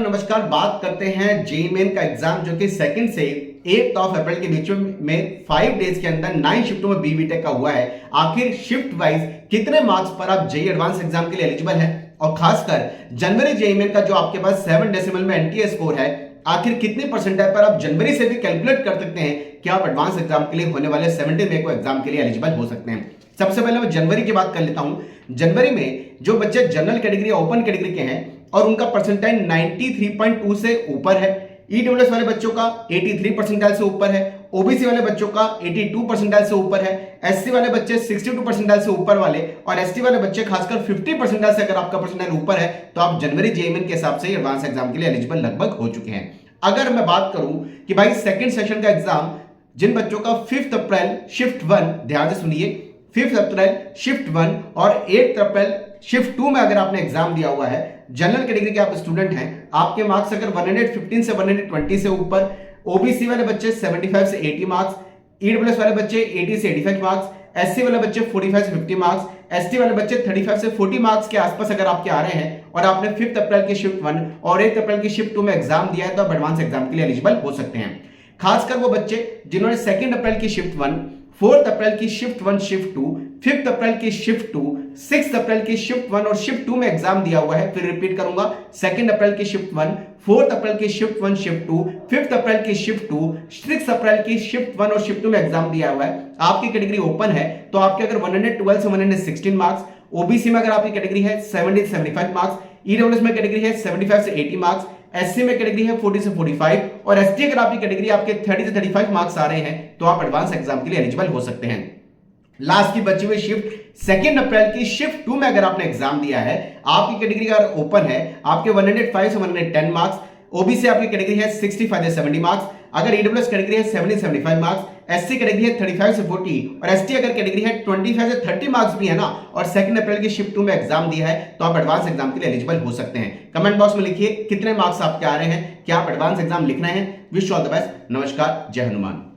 नमस्कार। बात करते हैं जेईई मेन का एग्जाम जो कि 2 से 8 अप्रैल के बीच में 5 डेज के अंदर 9 शिफ्टों में बीबीटेक का हुआ है। आखिर शिफ्ट वाइज कितने मार्क्स पर आप जेईई एडवांस एग्जाम के लिए एलिजिबल है और खासकर जनवरी जेईई मेन का जो आपके पास 7 डेसिमल में एनटीए स्कोर है, आखिर कितने परसेंटाइल पर आप जनवरी से भी कैलकुलेट कर सकते हैं कि आप एडवांस एग्जाम के लिए होने वाले 17 मई को एग्जाम के लिए एलिजिबल हो सकते हैं। सबसे पहले मैं जनवरी की बात कर लेता हूं। जनवरी में जो बच्चे जनरल कैटेगरी ओपन कैटेगरी के हैं और उनका परसेंटाइल 93.2 से ऊपर है, ईडब्ल्यूएस वाले बच्चों का 83 परसेंटाइल से ऊपर है, ओबीसी वाले बच्चों का 82 परसेंटाइल से ऊपर है, एससी वाले बच्चे 62 परसेंटाइल से ऊपर वाले और एसटी वाले बच्चे खासकर 50 परसेंटाइल से अगर आपका परसेंटाइल ऊपर है तो आप जनवरी जेईई मेन के हिसाब से एडवांस एग्जाम के लिए एलिजिबल लगभग हो चुके हैं। अगर मैं बात करूं कि भाई सेकंड सेशन का एग्जाम जिन बच्चों का 5 अप्रैल शिफ्ट 1, ध्यान से सुनिए, 5 अप्रैल शिफ्ट 1 और 8 अप्रैल शिफ्ट 2 में अगर आपने एग्जाम दिया हुआ है, जनरल कैटेगरी के आप स्टूडेंट हैं, आपके मार्क्स अगर 115 से 120 से ऊपर, ओबीसी वाले बच्चे 75 से 80 मार्क्स, ईडब्ल्यूएस वाले बच्चे 80 से 85 मार्क्स, एससी वाले बच्चे 45 से 50 मार्क्स, एसटी वाले बच्चे 35 से 40 मार्क्स के आसपास अगर आपके आ रहे हैं और आपने 5 अप्रैल की शिफ्ट 1 और 8 अप्रैल की शिफ्ट 2 में एग्जाम दिया है तो आप एडवांस एग्जाम के लिए एलिजिबल हो सकते हैं। खासकर वो बच्चे जिन्होंने 2 अप्रैल की शिफ्ट 1, 4 अप्रैल की शिफ्ट 1 शिफ्ट 2, 5 अप्रैल की शिफ्ट 2, 6 अप्रैल की शिफ्ट 1 और शिफ्ट 2 में एग्जाम दिया हुआ है। फिर रिपीट करूंगा, 2 अप्रैल की शिफ्ट 1, 4 अप्रैल की शिफ्ट 1 शिफ्ट 2, 5 अप्रैल की शिफ्ट 2, 6 अप्रैल की शिफ्ट 1 और शिफ्ट 2 में एग्जाम दिया हुआ है। आपकी कैटेगरी ओपन है तो आपके अगर 112 से 116 मार्क्स, ओबीसी में अगर आपकी कैटेगरी है 70 से 75 मार्क्स, ईडब्ल्यूएस में कैटेगरी है 75 से 80 मार्क्स, एससी में कैटेगरी है 40 से 45 और एसटी अगर आपकी कैटेगरी आपके 30 से 35 मार्क्स आ रहे हैं तो आप एडवांस एग्जाम के लिए एलिजिबल हो सकते हैं। लास्ट की बची हुई शिफ्ट 2 अप्रैल की शिफ्ट 2 में अगर आपने एग्जाम दिया है, आपकी कैटेगरी अगर ओपन है, आपके 105 से 110 मार्क्स, ओबीसी आपकी कैटेगरी है 65 से 70 मार्क्स, अगर ईडब्ल्यूएस कैटेगरी है 70 से 75 मार्क्स, एससी कैटेगरी है 35 से 40 और एसटी अगर कैटेगरी है 25 से 30 मार्क्स भी है ना और 2 अप्रैल की शिफ्ट 2 में एग्जाम दिया है तो आप एडवांस एग्जाम के लिए एलिजिबल हो सकते हैं। कमेंट बॉक्स में लिखिए कितने मार्क्स आपके आ रहे हैं, क्या आप एडवांस एग्जाम लिखना है। Wish you all the best. नमस्कार, जय हनुमान।